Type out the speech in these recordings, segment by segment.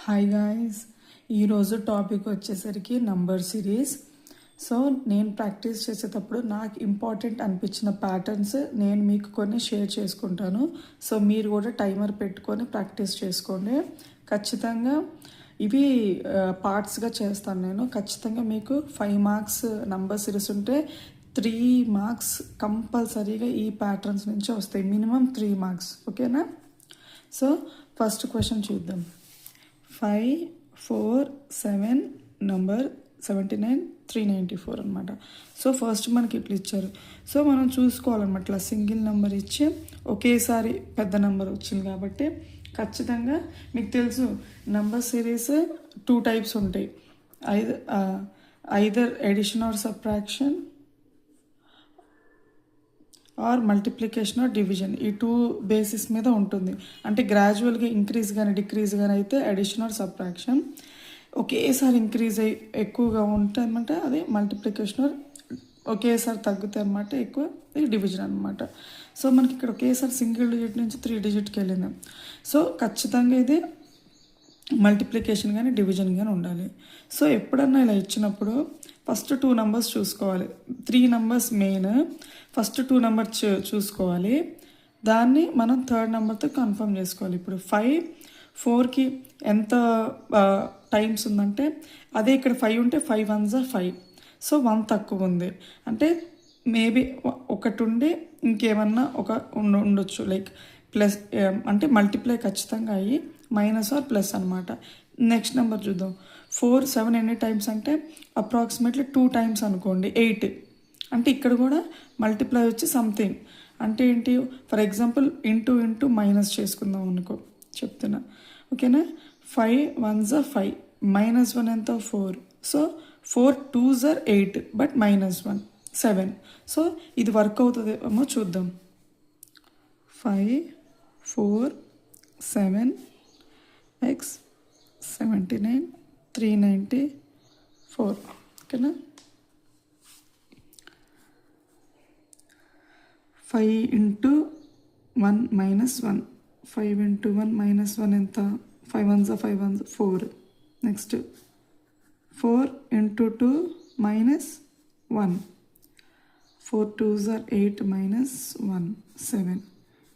Hi guys, ఈరోజు topic వచ్చేసరికి number series. So నేను ప్రాక్టీస్ చేసేటప్పుడు నాకు ఇంపార్టెంట్ అనిపించిన ప్యాటర్న్స్ నేను మీకు కొన్ని షేర్ చేసుకుంటాను. సో మీరు కూడా టైమర్ పెట్టుకొని ప్రాక్టీస్ చేసుకోండి. ఖచ్చితంగా ఇవి పార్ట్స్గా చేస్తాను నేను. ఖచ్చితంగా మీకు 5 మార్క్స్ నంబర్ సిరీస్ ఉంటే 3 మార్క్స్ కంపల్సరీగా ఈ ప్యాటర్న్స్ నుంచి వస్తాయి. మినిమం 3 మార్క్స్, ఓకేనా? సో ఫస్ట్ క్వశ్చన్ చూద్దాం. 5, 4, 7 నంబర్ 79, 394 అనమాట. సో ఫస్ట్ మనకి ఇట్లా ఇచ్చారు. సో మనం చూసుకోవాలన్నమాట. ఇట్లా సింగిల్ నెంబర్ ఇచ్చి ఒకేసారి పెద్ద నెంబర్ వచ్చింది కాబట్టి ఖచ్చితంగా మీకు తెలుసు నంబర్ సిరీస్ 2 టైప్స్ ఉంటాయి. Either addition or subtraction or multiplication or division. ఈ 2 బేసిస్ మీద ఉంటుంది. అంటే గ్రాడ్యువల్గా ఇంక్రీజ్ కానీ డిక్రీజ్ కానీ అయితే అడిషన్ ఆర్ సబ్ట్రాక్షన్. ఒకేసారి ఇంక్రీజ్ అయ్యి ఎక్కువగా ఉంటాయి అనమాట, అదే మల్టిప్లికేషన్ ఆర్ ఒకేసారి తగ్గుతాయి అనమాట ఎక్కువ, ఇది డివిజన్ అనమాట. సో మనకి ఇక్కడ ఒకేసారి సింగిల్ డిజిట్ నుంచి 3 డిజిట్కి వెళ్ళింది. సో ఖచ్చితంగా ఇది మల్టిప్లికేషన్ కానీ డివిజన్ కానీ ఉండాలి. సో ఎప్పుడన్నా ఇలా ఇచ్చినప్పుడు ఫస్ట్ 2 నెంబర్స్ చూసుకోవాలి. 3 నెంబర్స్ మెయిన్. ఫస్ట్ 2 నెంబర్స్ చూసుకోవాలి. దాన్ని మనం థర్డ్ నెంబర్తో కన్ఫర్మ్ చేసుకోవాలి. ఇప్పుడు 5, 4కి ఎంత టైమ్స్ ఉందంటే అదే ఇక్కడ 5 ఉంటే 5 1s are 5. సో 1 తక్కువ ఉంది అంటే మేబీ ఒకటి ఉండి ఇంకేమన్నా ఒక ఉండొచ్చు. లైక్ ప్లస్ అంటే మల్టిప్లై ఖచ్చితంగా అయ్యి మైనస్ ఆర్ ప్లస్ అనమాట. నెక్స్ట్ నెంబర్ చూద్దాం. 4, 7 ఎన్ని టైమ్స్ అంటే అప్రాక్సిమేట్లీ 2 టైమ్స్ అనుకోండి, 8. అంటే ఇక్కడ కూడా మల్టిప్లై వచ్చి సంథింగ్ అంటే ఏంటి, ఫర్ ఎగ్జాంపుల్ ఇంటూ మైనస్ చేసుకుందాం అనుకో, చెప్తున్నా, ఓకేనా? 5 1s are 5, -1 ఎంత 4. So 4 2s are 8, but -1 7. So ఇది వర్క్ అవుతుందేమో చూద్దాం. 5 4 7 x 79 394, ఓకేనా? 5 into 1 minus 1, 5 into 1 minus 1 ఎంత, 5 1s are 5 1s 4. Next 4 into 2 minus 1, 4 2s are 8 minus 1 7.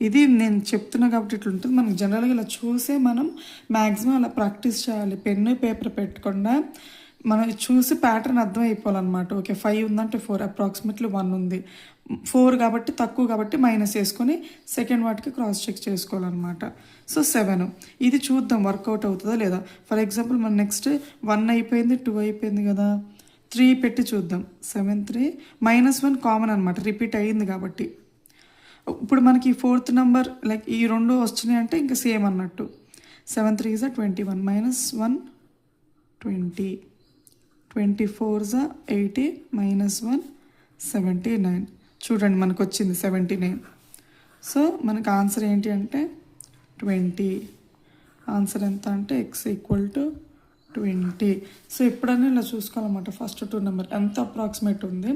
ఇది నేను చెప్తున్నా కాబట్టి ఇట్లా ఉంటుంది. మనకు జనరల్గా ఇలా చూసే మనం మ్యాక్సిమం అలా ప్రాక్టీస్ చేయాలి. పెన్ను పేపర్ పెట్టకుండా మనం చూసి ప్యాటర్న్ అర్థం అయిపోవాలన్నమాట. ఓకే 5 ఉందంటే 4, అప్రాక్సిమేట్లీ 1 ఉంది, 4 కాబట్టి తక్కువ కాబట్టి మైనస్ చేసుకొని సెకండ్ వాటికి క్రాస్ చెక్ చేసుకోవాలన్నమాట. సో 7 ఇది చూద్దాం వర్కౌట్ అవుతుందా లేదా. ఫర్ ఎగ్జాంపుల్ మన నెక్స్ట్ 1 అయిపోయింది, 2 అయిపోయింది కదా, 3 పెట్టి చూద్దాం. 7 3 -1 కామన్ అనమాట, రిపీట్ అయ్యింది కాబట్టి. ఇప్పుడు మనకి 4th నెంబర్ లైక్ ఈ 2 వచ్చినాయి అంటే ఇంకా సేమ్ అన్నట్టు. 7 3s are 21, -1 20, 24s are 80, -1 79. చూడండి మనకు వచ్చింది 79. సో మనకు ఆన్సర్ ఏంటి అంటే 20. ఆన్సర్ ఎంత అంటే x = 20. సో ఎప్పుడైనా ఇలా చూసుకోవాలన్నమాట. ఫస్ట్ 2 నెంబర్ ఎంత అప్రాక్సిమేట్ ఉంది.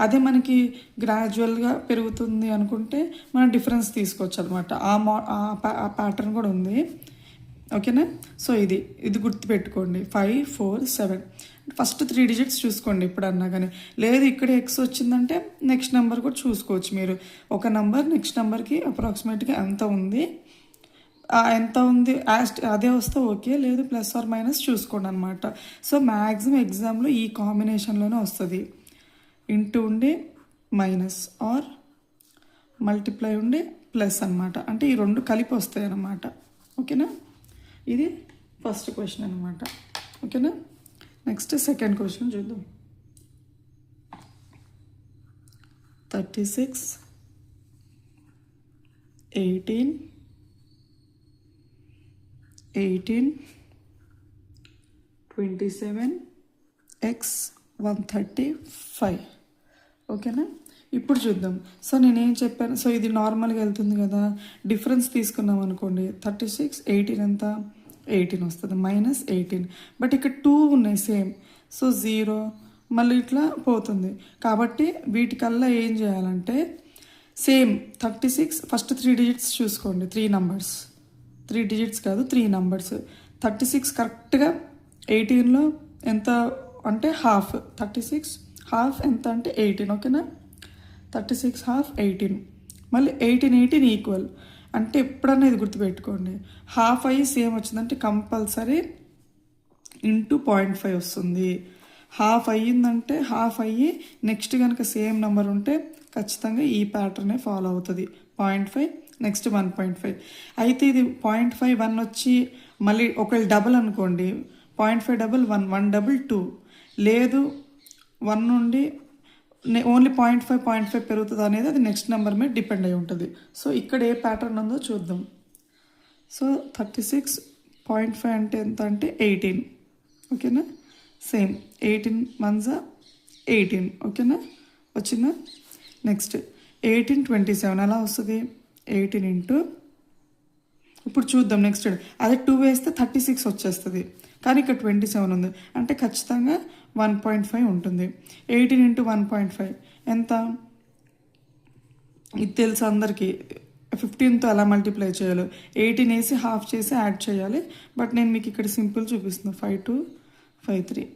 అదే మనకి గ్రాడ్యువల్గా పెరుగుతుంది అనుకుంటే మనం డిఫరెన్స్ తీసుకోవచ్చు అనమాట. ఆ ప్యాటర్న్ కూడా ఉంది, ఓకేనా? సో ఇది గుర్తుపెట్టుకోండి. 5 4 7 ఫస్ట్ 3 డిజిట్స్ చూసుకోండి ఎప్పుడన్నా కానీ. లేదు ఇక్కడ ఎక్స్ వచ్చిందంటే నెక్స్ట్ నెంబర్ కూడా చూసుకోవచ్చు మీరు. ఒక నెంబర్ నెక్స్ట్ నెంబర్కి అప్రాక్సిమేట్గా ఎంత ఉంది అదే వస్తే ఓకే, లేదు ప్లస్ ఆర్ మైనస్ చూసుకోండి అనమాట. సో మ్యాక్సిమం ఎగ్జామ్లో ఈ కాంబినేషన్లోనే వస్తుంది. ఇంటూ ఉండి మైనస్ ఆర్ మల్టిప్లై ఉండి ప్లస్ అనమాట. అంటే ఈ 2 కలిపి వస్తాయి అన్నమాట, ఓకేనా? ఇది ఫస్ట్ క్వశ్చన్ అనమాట, ఓకేనా? నెక్స్ట్ సెకండ్ క్వశ్చన్ చూద్దాం. 36 18 18 27 x 135, ఓకేనా? ఇప్పుడు చూద్దాం. సో నేనేం చెప్పాను, సో ఇది నార్మల్గా వెళ్తుంది కదా, డిఫరెన్స్ తీసుకున్నాం అనుకోండి. 36 18 ఎంత 18 వస్తుంది, -18. బట్ ఇక్కడ 2 ఉన్నాయి సేమ్, సో 0 మళ్ళీ ఇట్లా పోతుంది. కాబట్టి వీటికల్లా ఏం చేయాలంటే సేమ్ 36 ఫస్ట్ 3 డిజిట్స్ చూసుకోండి. 3 నెంబర్స్, 3 డిజిట్స్ కాదు 3 నెంబర్స్. 36 కరెక్ట్గా 18లో ఎంత అంటే హాఫ్, 36 హాఫ్ ఎంత అంటే 18, ఓకేనా. 36 హాఫ్ 18, మళ్ళీ 18 ఈక్వల్ అంటే ఎప్పుడన్నా ఇది గుర్తుపెట్టుకోండి, హాఫ్ అయ్యి సేమ్ వచ్చిందంటే కంపల్సరీ ఇంటూ 0.5 వస్తుంది. హాఫ్ అయ్యిందంటే హాఫ్ అయ్యి నెక్స్ట్ కనుక సేమ్ నెంబర్ ఉంటే ఖచ్చితంగా ఈ ప్యాటర్నే ఫాలో అవుతుంది. 0.5 నెక్స్ట్ 1.5. అయితే ఇది 0.5 1 వచ్చి మళ్ళీ ఒకవేళ డబుల్ అనుకోండి, 0.5 డబుల్ 1, 1 డబుల్ 2, లేదు 1 నుండి ఓన్లీ 0.5 పెరుగుతుంది అనేది అది నెక్స్ట్ నెంబర్ మీద డిపెండ్ అయి ఉంటుంది. సో ఇక్కడ ఏ ప్యాటర్న్ ఉందో చూద్దాం. సో 36.5 అంటే ఎంత అంటే 18, ఓకేనా. సేమ్ 18 1s 18, ఓకేనా, వచ్చిందా. నెక్స్ట్ 18 27 ఎలా వస్తుంది, 18 ఇంటూ, ఇప్పుడు చూద్దాం నెక్స్ట్, అదే 2 వేస్తే 36 వచ్చేస్తుంది, కానీ ఇక్కడ 27 ఉంది అంటే ఖచ్చితంగా 1.5 ఉంటుంది. 18 ఇంటూ 1.5 ఎంత, ఇది తెలుసు అందరికీ, 15తో ఎలా మల్టిప్లై చేయాలో. 18 వేసి హాఫ్ చేసి యాడ్ చేయాలి, బట్ నేను మీకు ఇక్కడ సింపుల్ చూపిస్తున్నాను. 5 2 5 3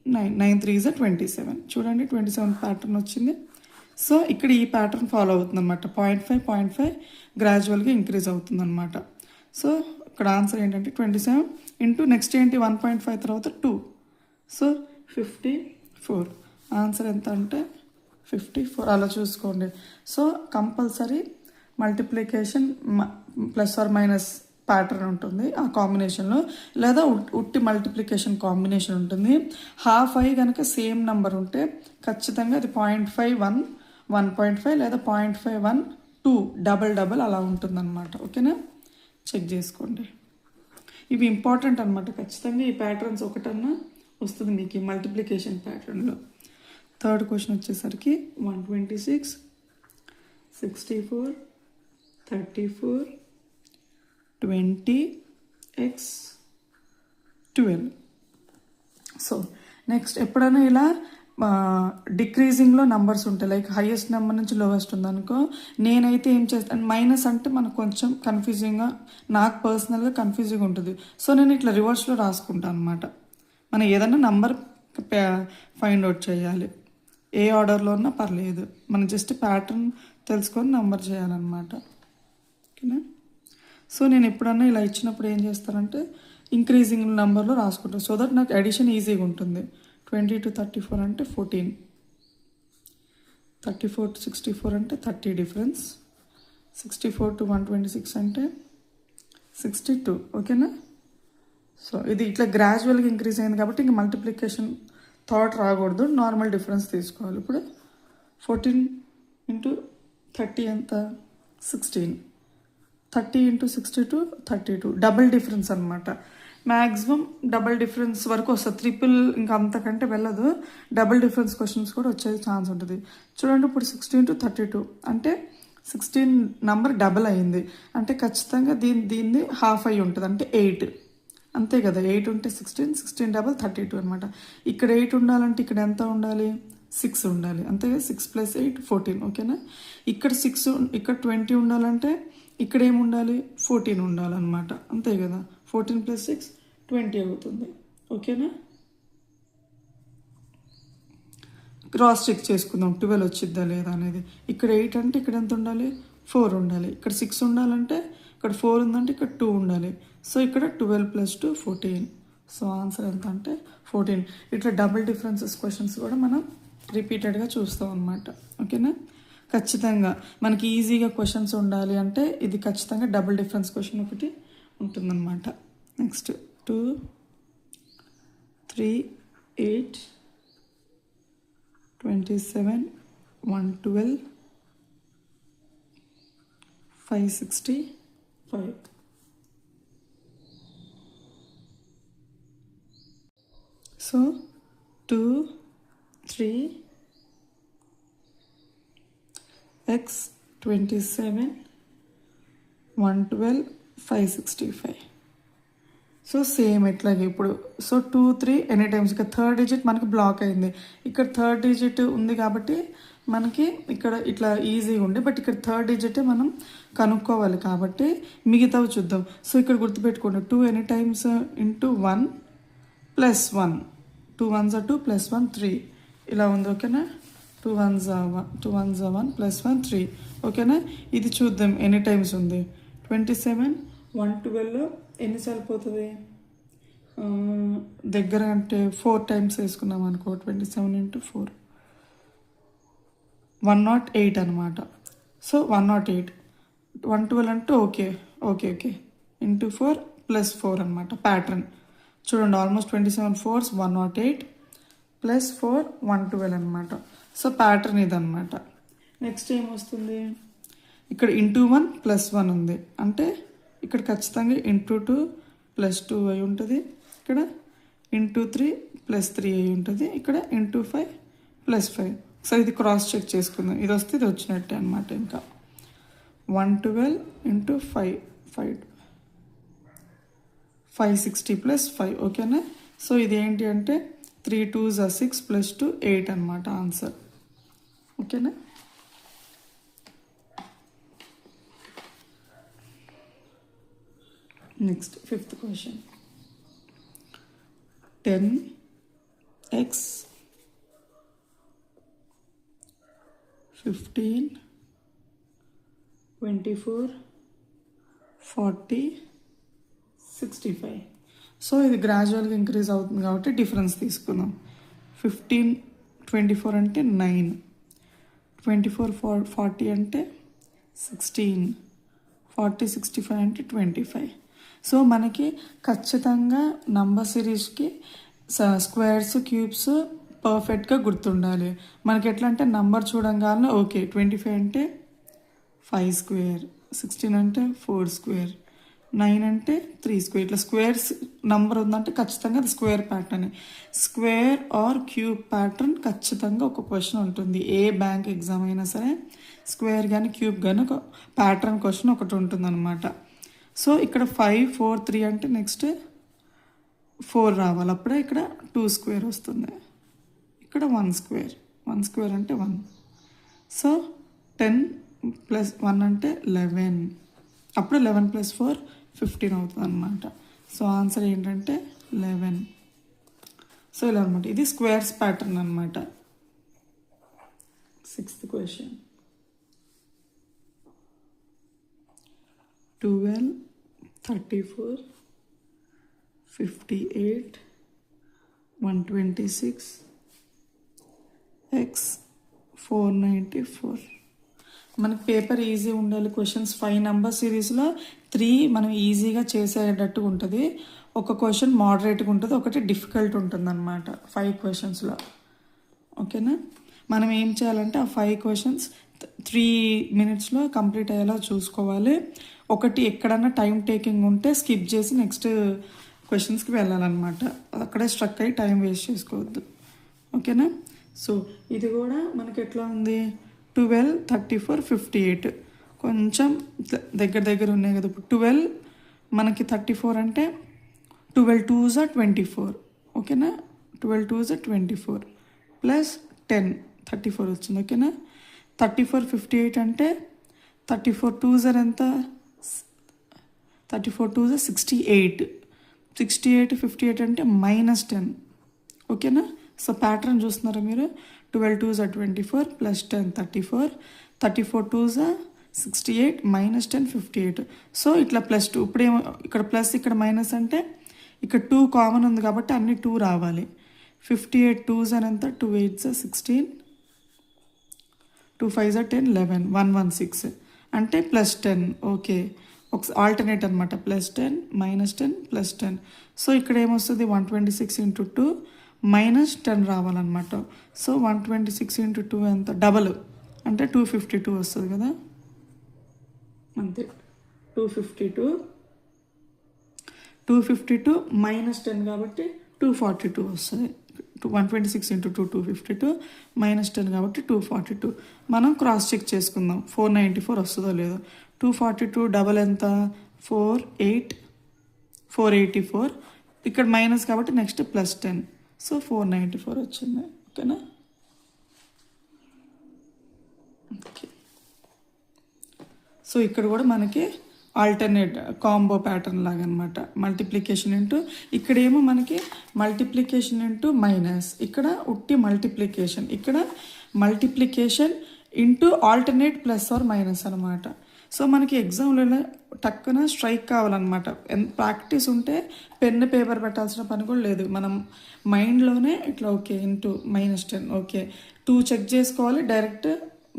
9 9 3 is 27. చూడండి 27 ప్యాటర్న్ వచ్చింది. సో ఇక్కడ ఈ ప్యాటర్న్ ఫాలో అవుతుంది అనమాట. 0.5 గ్రాడ్యువల్గా ఇంక్రీజ్ అవుతుంది అనమాట. సో ఇక్కడ ఆన్సర్ ఏంటంటే 27 ఇంటూ నెక్స్ట్ ఏంటి 1.5 తర్వాత 2, సో 54. ఆన్సర్ ఎంత అంటే 54, అలా చూసుకోండి. So compulsory multiplication plus or minus pattern ఉంటుంది ఆ కాంబినేషన్లో, లేదా ఉట్టి మల్టిప్లికేషన్ కాంబినేషన్ ఉంటుంది. హాఫ్ అయ్యి కనుక సేమ్ నెంబర్ ఉంటే ఖచ్చితంగా అది 0.5 1 1.5 లేదా 0.5 1 2 డబల్ అలా ఉంటుందన్నమాట, ఓకేనా. చెక్ చేసుకోండి, ఇవి ఇంపార్టెంట్ అనమాట. ఖచ్చితంగా ఈ ప్యాటర్న్స్ ఒకటన్నా వస్తుంది మీకు ఈ మల్టిప్లికేషన్ ప్యాటర్న్లో. థర్డ్ క్వశ్చన్ వచ్చేసరికి 126 64 34 20 x 12. సో నెక్స్ట్ ఎప్పుడైనా ఇలా డిక్రీజింగ్లో నంబర్స్ ఉంటాయి, లైక్ హైయెస్ట్ నెంబర్ నుంచి లోవెస్ట్ ఉందనుకో, నేనైతే ఏం చేస్తాను, మైనస్ అంటే మనకు కొంచెం కన్ఫ్యూజింగ్గా, నాకు పర్సనల్గా కన్ఫ్యూజింగ్ ఉంటుంది. సో నేను ఇట్లా రివర్స్లో రాసుకుంటాను అనమాట. మనం ఏదైనా నంబర్ ఫైండ్ అవుట్ చేయాలి, ఏ ఆర్డర్లో ఉన్నా పర్లేదు, మనం జస్ట్ ప్యాటర్న్ తెలుసుకొని నంబర్ చేయాలన్నమాట, ఓకేనా. సో నేను ఎప్పుడన్నా ఇలా ఇచ్చినప్పుడు ఏం చేస్తానంటే ఇంక్రీజింగ్ నెంబర్లో రాసుకుంటాను, సో దట్ నాకు అడిషన్ ఈజీగా ఉంటుంది. 20 to 34 అంటే 14, 34 to 64 అంటే 30 డిఫరెన్స్, 64 to 126 అంటే 62, ఓకేనా. సో ఇది ఇట్లా గ్రాడ్యువల్గా ఇంక్రీజ్ అయింది కాబట్టి ఇంక మల్టిప్లికేషన్ థాట్ రాకూడదు, నార్మల్ డిఫరెన్స్ తీసుకోవాలి. ఇప్పుడు 14 ఇంటూ 30 ఎంత 16, 30 ఇంటూ 62 32, డబుల్ డిఫరెన్స్ అనమాట. మ్యాక్సిమం డబుల్ డిఫరెన్స్ వరకు వస్తుంది, ట్రిపుల్ ఇంకా అంతకంటే వెళ్ళదు. డబుల్ డిఫరెన్స్ క్వశ్చన్స్ కూడా వచ్చే ఛాన్స్ ఉంటుంది. చూడండి ఇప్పుడు 16 to 32 అంటే 16 నంబర్ డబుల్ అయింది అంటే ఖచ్చితంగా దీన్ని హాఫ్ అయ్యి ఉంటుంది అంటే 8, అంతే కదా. 8 ఉంటే 16, 16 డబుల్ 32 అనమాట. ఇక్కడ 8 ఉండాలంటే ఇక్కడ ఎంత ఉండాలి, 6 ఉండాలి, అంతే కదా. 6 + 8 14, ఓకేనా. ఇక్కడ 6 ఇక్కడ 20 ఉండాలంటే ఇక్కడ ఏముండాలి 14 ఉండాలన్నమాట, అంతే కదా. 14 + 6 20 అవుతుంది, ఓకేనా. క్రాస్ చెక్ చేసుకుందాం 12 వచ్చిద్దా లేదా అనేది. ఇక్కడ 8 అంటే ఇక్కడ ఎంత ఉండాలి 4 ఉండాలి, ఇక్కడ 6 ఉండాలంటే ఇక్కడ 4 ఉందంటే ఇక్కడ 2 ఉండాలి. సో ఇక్కడ 12 + 2 14. సో ఆన్సర్ ఎంత అంటే 14. ఇట్లా డబుల్ డిఫరెన్సెస్ క్వశ్చన్స్ కూడా మనం రిపీటెడ్గా చూస్తాం అన్నమాట, ఓకేనా. ఖచ్చితంగా మనకి ఈజీగా క్వశ్చన్స్ ఉండాలి అంటే ఇది ఖచ్చితంగా డబుల్ డిఫరెన్స్ క్వశ్చన్ ఒకటి ఉంటుందన్నమాట. Next 2 3 8 27 112 565. So 2 3 x 27 112 565. So same ఇట్లాగే ఇప్పుడు సో 2 3 ఎనీ టైమ్స్. ఇక థర్డ్ డిజిట్ మనకు బ్లాక్ అయింది, ఇక్కడ థర్డ్ డిజిట్ ఉంది కాబట్టి మనకి ఇక్కడ ఇట్లా ఈజీగా ఉండే, బట్ ఇక్కడ థర్డ్ డిజిటే మనం కనుక్కోవాలి కాబట్టి మిగతావి చూద్దాం. సో ఇక్కడ గుర్తుపెట్టుకోండి, 2 any times into 1 plus 1, 2 1s 2 plus 1 3 ఇలా ఉంది. ఓకేనా, 2 1s 1 ప్లస్ 1 3. ఓకేనా, ఇది చూద్దాం ఎనీ టైమ్స్ ఉంది. 27 112 ఎన్నిసార్లు పోతుంది దగ్గర అంటే 4 టైమ్స్ వేసుకున్నాం అనుకో. 27 ఇంటూ 4 108 అనమాట. సో 108 112 అంటే okay okay okay into 4 plus 4 అనమాట ప్యాటర్న్. చూడండి ఆల్మోస్ట్ 27 4s 108 ప్లస్ 4 112 అనమాట. సో ప్యాటర్న్ ఇదనమాట. నెక్స్ట్ ఏమొస్తుంది, ఇక్కడ ఇంటూ 1 ప్లస్ 1 ఉంది అంటే ఇక్కడ ఖచ్చితంగా ఇంటూ 2 ప్లస్ 2 అయి ఉంటుంది, ఇక్కడ ఇంటూ 3 ప్లస్ 3 అయి ఉంటుంది, ఇక్కడ ఇంటూ 5 ప్లస్ 5. సో ఇది క్రాస్ చెక్ చేసుకుందాం, ఇది వస్తే ఇది వచ్చినట్టే అనమాట. ఇంకా 112 ఇంటూ 5 560 ప్లస్ 5. ఓకేనా, సో ఇది ఏంటి అంటే 3 2s 6 ప్లస్ 2 8 అనమాట ఆన్సర్. ఓకేనా, next 5th question. 10x 15 24 40 65. So ఇది గ్రాడ్యువల్గా ఇంక్రీజ్ అవుతుంది కాబట్టి డిఫరెన్స్ తీసుకుందాం. 15 24 అంటే 9, 24 40 అంటే 16, 40 65 అంటే 25. సో మనకి ఖచ్చితంగా నంబర్ సిరీస్కి స్క్వేర్స్ క్యూబ్స్ పర్ఫెక్ట్గా గుర్తుండాలి. మనకి ఎట్లా అంటే నంబర్ చూడంగానే ఓకే 25 అంటే 5 స్క్వేర్, 16 అంటే 4 స్క్వేర్, 9 అంటే 3 స్క్వేర్, ఇట్లా స్క్వేర్స్ నంబర్ ఉందంటే ఖచ్చితంగా అది square pattern. Square or cube pattern ఖచ్చితంగా ఒక క్వశ్చన్ ఉంటుంది. ఏ బ్యాంక్ ఎగ్జామ్ అయినా సరే స్క్వేర్ కానీ క్యూబ్ కానీ ఒక ప్యాటర్న్ క్వశ్చన్ ఒకటి ఉంటుంది అనమాట. సో ఇక్కడ 5 4 3 అంటే నెక్స్ట్ 4 రావాలి, అప్పుడే ఇక్కడ 2 స్క్వేర్ వస్తుంది, ఇక్కడ 1 స్క్వేర్ అంటే 1. సో 10 ప్లస్ 1 అంటే 11, అప్పుడు 11 ప్లస్ 4 15 అవుతుంది అనమాట. సో ఆన్సర్ ఏంటంటే 11. సో ఇలా అనమాట, ఇది స్క్వేర్స్ ప్యాటర్న్ అనమాట. 6th question. 12 34 58 126 x 494. మనకి పేపర్ ఈజీ ఉండాలి. క్వశ్చన్స్ 5 నెంబర్ సిరీస్లో 3 మనం ఈజీగా చేసేటట్టు ఉంటుంది, ఒక క్వశ్చన్ మోడరేట్గా ఉంటుంది, ఒకటి డిఫికల్ట్ ఉంటుంది అనమాట 5 క్వశ్చన్స్లో. ఓకేనా, మనం ఏం చేయాలంటే ఆ 5 క్వశ్చన్స్ 3 minutesలో కంప్లీట్ అయ్యేలా చూసుకోవాలి. ఒకటి ఎక్కడన్నా టైం టేకింగ్ ఉంటే స్కిప్ చేసి నెక్స్ట్ క్వశ్చన్స్కి వెళ్ళాలన్నమాట, అక్కడే స్ట్రక్ అయ్యి టైం వేస్ట్ చేసుకోవద్దు. ఓకేనా, సో ఇది కూడా మనకి ఎట్లా ఉంది 12 34 58 కొంచెం దగ్గర ఉన్నాయి కదా. ఇప్పుడు 12 మనకి 34 అంటే 12 2s 24. ఓకేనా, 12 2s 24 ప్లస్ 10 34 వచ్చింది. ఓకేనా, 34 58 అంటే 34 2s ఎంత 34 2s 68, 68 58 అంటే -10. ఓకేనా, సో ప్యాటర్న్ చూస్తున్నారా మీరు, 12 2s 24 ప్లస్ 10 34, 34 2s 68 -10 58. సో ఇట్లా ప్లస్ 2, ఇప్పుడేమో ఇక్కడ ప్లస్ ఇక్కడ మైనస్ అంటే ఇక్కడ 2 కామన్ ఉంది కాబట్టి అన్ని 2 రావాలి. 58 2s అని ఎంత 2 8s 16, 2 5s 10 11 116 అంటే ప్లస్ 10. ఓకే, ఒక ఆల్టర్నేట్ అనమాట, ప్లస్ 10 -10 ప్లస్ 10. సో ఇక్కడ ఏమొస్తుంది 126 ఇంటూ 2 -10 రావాలన్నమాట. సో 126 ఇంటూ 2 ఎంత డబల్ అంటే 252 వస్తుంది కదా, అంతే. 252 -10 కాబట్టి 242 వస్తుంది. 126 ఇంటూ 2 252 -10 కాబట్టి 242. మనం క్రాస్ చెక్ చేసుకుందాం 494 వస్తుందో లేదో. 242 డబల్ ఎంత 484, ఇక్కడ మైనస్ కాబట్టి నెక్స్ట్ ప్లస్ 10, సో 494 వచ్చింది. ఓకేనా, సో ఇక్కడ కూడా మనకి ఆల్టర్నేట్ కాంబో ప్యాటర్న్ లాగా అనమాట. మల్టిప్లికేషన్ ఇంటూ, ఇక్కడేమో మనకి మల్టిప్లికేషన్ ఇంటూ మైనస్, ఇక్కడ ఉట్టి మల్టిప్లికేషన్, ఇక్కడ multiplication into alternate plus or minus అనమాట. సో మనకి ఎగ్జామ్లో టక్కున స్ట్రైక్ కావాలన్నమాట. ప్రాక్టీస్ ఉంటే పెన్ పేపర్ పెట్టాల్సిన పని కూడా లేదు. మనం మైండ్లోనే ఇట్లా ఓకే ఇంటూ -10 ఓకే 2 చెక్ చేసుకోవాలి, డైరెక్ట్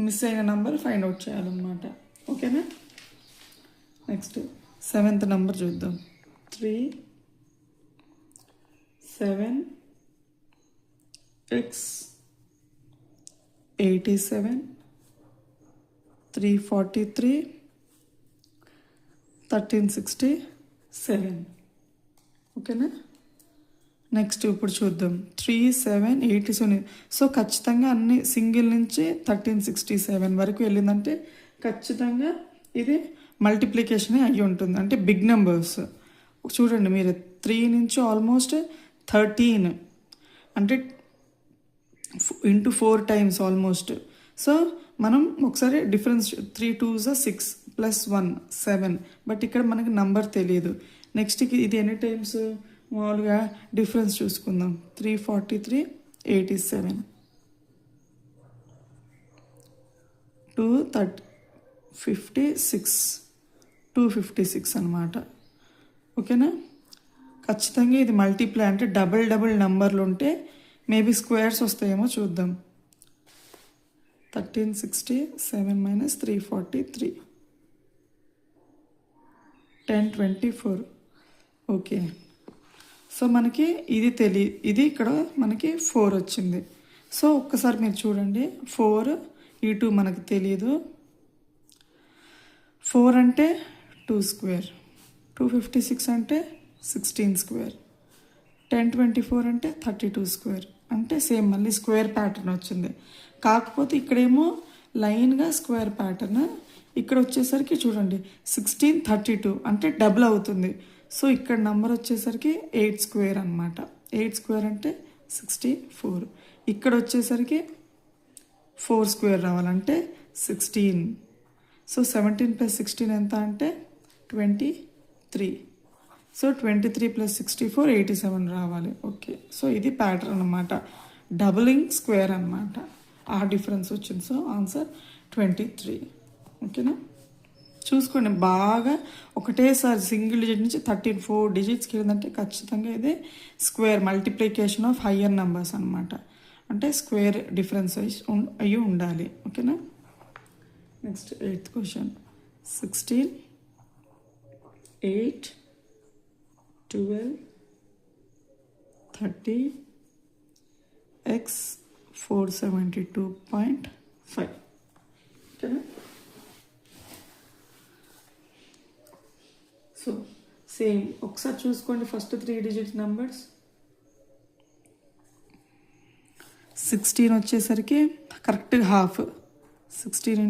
మిస్ అయిన నెంబర్ ఫైండ్ అవుట్ చేయాలన్నమాట. ఓకేనా. నెక్స్ట్ 7th నెంబర్ చూద్దాం. 3 7 x 87 343 1367. ఓకేనా. నెక్స్ట్ ఇప్పుడు చూద్దాం 3 7 87. సో ఖచ్చితంగా అన్ని సింగిల్ నుంచి 1367 వరకు వెళ్ళిందంటే ఖచ్చితంగా ఇది మల్టిప్లికేషనే అయ్యి ఉంటుంది, అంటే బిగ్ నెంబర్స్. చూడండి మీరు 3 నుంచి ఆల్మోస్ట్ 13 అంటే ఇంటూ 4 టైమ్స్ ఆల్మోస్ట్. సో మనం ఒకసారి డిఫరెన్స్ 3 2s 6 +1 7, బట్ ఇక్కడ మనకి నంబర్ తెలియదు. నెక్స్ట్ ఇది ఎన్ని టైమ్స్ మామూలుగా డిఫరెన్స్ చూసుకుందాం. 343 87 256 అనమాట. ఓకేనా. ఖచ్చితంగా ఇది మల్టిప్లై అంటే డబుల్ నెంబర్లు ఉంటే మేబీ స్క్వేర్స్ వస్తాయేమో చూద్దాం. 1367 - 343 1024. ఓకే. సో మనకి ఇది ఇది ఇక్కడ మనకి 4 వచ్చింది. సో ఒక్కసారి మీరు చూడండి, 4 ఈ 2 మనకు తెలియదు. 4 అంటే 2 స్క్వేర్, 256 అంటే 16 స్క్వేర్, 1024 అంటే 32 స్క్వేర్. అంటే సేమ్ మళ్ళీ స్క్వేర్ ప్యాటర్న్ వచ్చింది. కాకపోతే ఇక్కడేమో లైన్గా స్క్వేర్ ప్యాటర్న్, ఇక్కడ వచ్చేసరికి చూడండి 16 32 అంటే డబుల్ అవుతుంది. సో ఇక్కడ నెంబర్ వచ్చేసరికి 8 స్క్వేర్ అనమాట. 8 స్క్వేర్ అంటే 64. ఇక్కడ వచ్చేసరికి 4 స్క్వేర్ రావాలంటే 16. సో 17 + 16 ఎంత అంటే 23. సో 23 + 64 87 రావాలి. ఓకే. సో ఇది ప్యాటర్న్ అనమాట, డబులింగ్ స్క్వేర్ అనమాట. ఆ డిఫరెన్స్ వచ్చింది. So answer 23. ఓకేనా. చూసుకోండి బాగా, ఒకటేసారి సింగిల్ డిజిట్ నుంచి 34 డిజిట్స్కి వెళ్ళిందంటే ఖచ్చితంగా ఇది square multiplication of higher numbers అనమాట. అంటే స్క్వేర్ డిఫరెన్స్ అయ్యి ఉండాలి. ఓకేనా. Next 8th question. 16 8 12 30 x 472.5. ఓకేనా. సో సేమ్ ఒకసారి చూసుకోండి ఫస్ట్ 3 డిజిట్ నెంబర్స్. 16 వచ్చేసరికి కరెక్ట్గా హాఫ్, 16 ×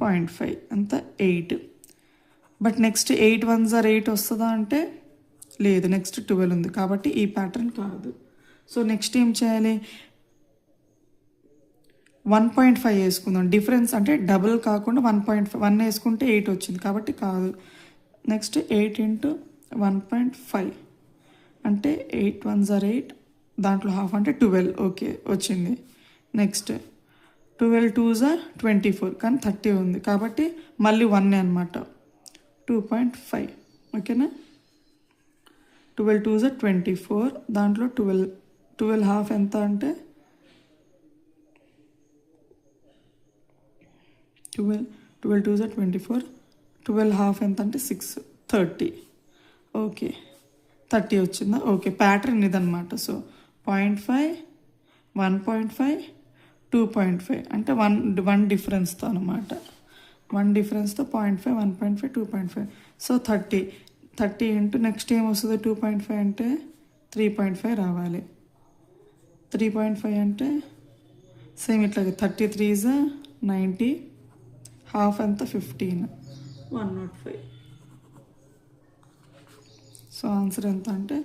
0.5 అంతా 8. బట్ నెక్స్ట్ 8 1s are 8 వస్తుందా అంటే లేదు, నెక్స్ట్ 12 ఉంది కాబట్టి ఈ ప్యాటర్న్ కాదు. సో నెక్స్ట్ ఏం చేయాలి, 1.5 వేసుకుందాం. డిఫరెన్స్ అంటే డబుల్ కాకుండా 1.1 వేసుకుంటే 8 వచ్చింది కాబట్టి కాదు. నెక్స్ట్ 8 × 1.5 అంటే 8 1s are 8, దాంట్లో హాఫ్ అంటే 12. ఓకే వచ్చింది. నెక్స్ట్ 12 2s are 24 కానీ 30 ఉంది కాబట్టి మళ్ళీ 1 అనమాట, 2.5. ఓకేనా. 12 2s are 24, దాంట్లో 12 హాఫ్ ఎంత అంటే 12 2s are 24, 12 హాఫ్ ఎంత అంటే 6 30. ఓకే 30 వచ్చిందా. ఓకే ప్యాటర్న్ ఇదనమాట. సో 0.5 1.5 2.5 అంటే 1 డిఫరెన్స్తో అనమాట. 1 డిఫరెన్స్తో 0.5 1.5 2.5. సో 30 ఇంటూ నెక్స్ట్ ఏం వస్తుంది 2.5 అంటే 3.5 రావాలి. 3.5 అంటే సేమ్ ఇట్లాగే 33s 90, హాఫ్ ఎంత 15 105. సో ఆన్సర్ ఎంత అంటే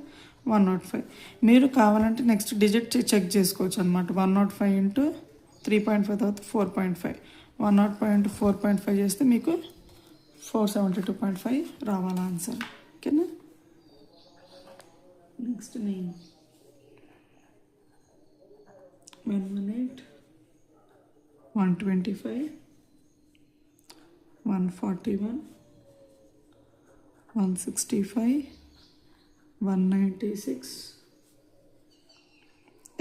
105. మీరు కావాలంటే నెక్స్ట్ డిజిట్ చెక్ చేసుకోవచ్చు అనమాట. 105 × 3.5 తర్వాత 4.5, 105 × 4.5 చేస్తే మీకు 472.5 రావాలా ఆన్సర్. ఓకేనా. Next 9 118 125 141 165 196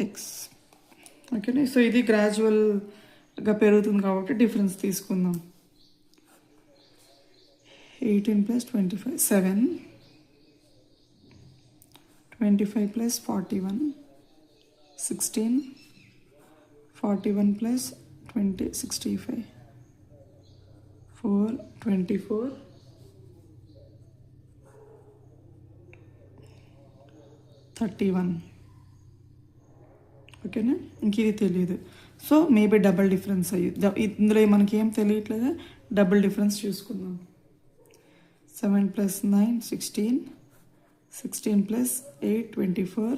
X. ఓకేనా. సో ఇది గ్రాడ్యువల్గా పెరుగుతుంది కాబట్టి డిఫరెన్స్ తీసుకుందాం. 18 + 25 7 25 + 41 16 41 + 20 65 4 24 31. ఓకేనా. ఇంక ఇది తెలియదు. సో మేబీ డబల్ డిఫరెన్స్ అయ్యి ఇందులో మనకి ఏం తెలియట్లేదు. డబుల్ డిఫరెన్స్ చూసుకుందాం. 7 + 9 16 16 + 8 24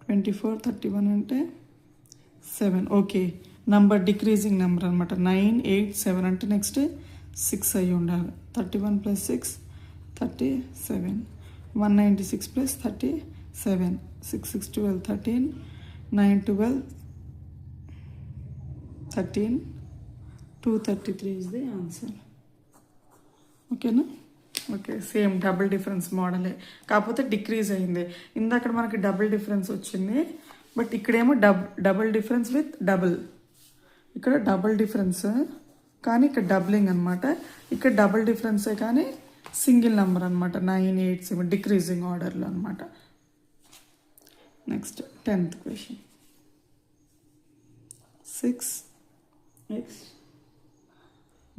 24 31 అంటే 7. ఓకే, నంబర్ డిక్రీజింగ్ నెంబర్ అనమాట. 9 8 7 అంటే నెక్స్ట్ 6 అయ్యి ఉండాలి. 31 + 6 37 196 + 37 6 6 12 13 9 12 13 233 is the answer. ఓకేనా. ఓకే, సేమ్ డబుల్ డిఫరెన్స్ మోడలే, కాకపోతే డిక్రీజ్ అయింది. ఇందాక మనకి డబుల్ డిఫరెన్స్ వచ్చింది, బట్ ఇక్కడేమో డబుల్ డిఫరెన్స్ విత్ డబుల్. ఇక్కడ డబుల్ డిఫరెన్స్ కానీ ఇక్కడ డబ్లింగ్ అనమాట. ఇక్కడ డబుల్ డిఫరెన్సే కానీ సింగిల్ నెంబర్ అనమాట. 9 8 7 డిక్రీజింగ్ ఆర్డర్లో అనమాట. Next 10th question. 6x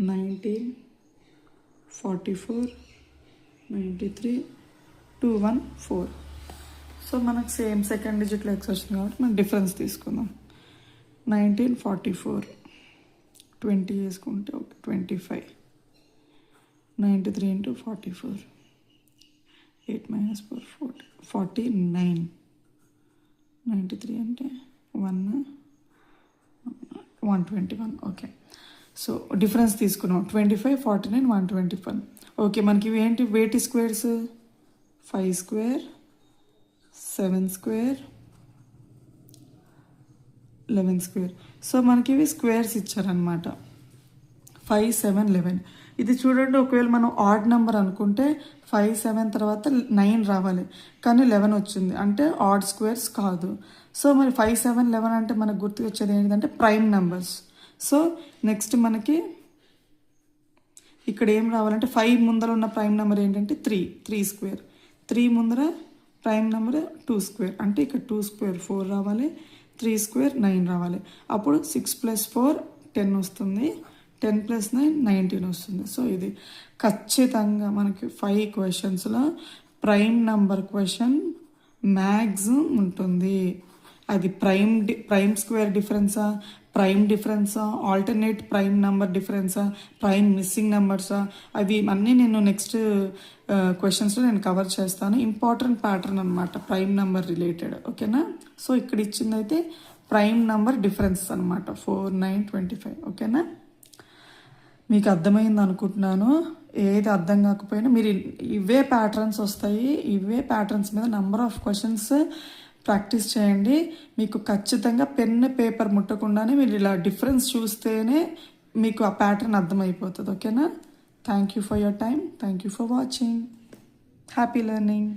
19 44 93 214. So మనకు సేమ్ సెకండ్ డిజిట్లో ఎక్స్ వచ్చింది కాబట్టి మనం డిఫరెన్స్ తీసుకుందాం. 19 44 20 వేసుకుంటే ఓకే 25 93 × 44 8 - 4 40 49 93 అంటే 121. ఓకే, సో డిఫరెన్స్ తీసుకున్నాం. 25 49 121. ఓకే, మనకి ఇవి ఏంటి వేటి squares? 5 square 7 square 11 square. So మనకి ఇవి స్క్వేర్స్ ఇచ్చారనమాట. 5 7 11. ఇది చూడండి, ఒకవేళ మనం ఆడ్ నెంబర్ అనుకుంటే 5 7 తర్వాత 9 రావాలి, కానీ 11 వచ్చింది అంటే ఆడ్ స్క్వేర్స్ కాదు. సో మరి 5 7 11 అంటే మనకు గుర్తుకు వచ్చేది ఏంటంటే ప్రైమ్ నెంబర్స్. సో నెక్స్ట్ మనకి ఇక్కడ ఏం రావాలంటే 5 ముందర ఉన్న ప్రైమ్ నెంబర్ ఏంటంటే 3 స్క్వేర్. 3 ముందర ప్రైమ్ నెంబర్ 2 స్క్వేర్ అంటే ఇక్కడ 2 స్క్వేర్ 4 రావాలి, 3 స్క్వేర్ 9 రావాలి. అప్పుడు 6 + 4 10 వస్తుంది, 10 + 9 19 వస్తుంది. సో ఇది ఖచ్చితంగా మనకి 5 క్వశ్చన్స్లో ప్రైమ్ నెంబర్ క్వశ్చన్ మ్యాక్సిమం ఉంటుంది. అది ప్రైమ్ స్క్వేర్ డిఫరెన్సా, ప్రైమ్ డిఫరెన్సా, ఆల్టర్నేట్ ప్రైమ్ నెంబర్ డిఫరెన్సా, ప్రైమ్ మిస్సింగ్ నెంబర్సా, అవి అన్నీ నేను నెక్స్ట్ క్వశ్చన్స్లో నేను కవర్ చేస్తాను. ఇంపార్టెంట్ ప్యాటర్న్ అనమాట ప్రైమ్ నెంబర్ రిలేటెడ్. ఓకేనా. సో ఇక్కడ ఇచ్చిందైతే ప్రైమ్ నెంబర్ డిఫరెన్స్ అనమాట 4 9 25. ఓకేనా, మీకు అర్థమైంది అనుకుంటున్నాను. ఏది అర్థం కాకపోయినా మీరు ఇవే ప్యాటర్న్స్ వస్తాయి, ఇవే ప్యాటర్న్స్ మీద నెంబర్ ఆఫ్ క్వశ్చన్స్ ప్రాక్టీస్ చేయండి. మీకు ఖచ్చితంగా పెన్ పేపర్ ముట్టకుండానే మీరు ఇలా డిఫరెన్స్ చూస్తేనే మీకు ఆ ప్యాటర్న్ అర్థమైపోతుంది. ఓకేనా. Thank you for your time. Thank you for watching. Happy learning.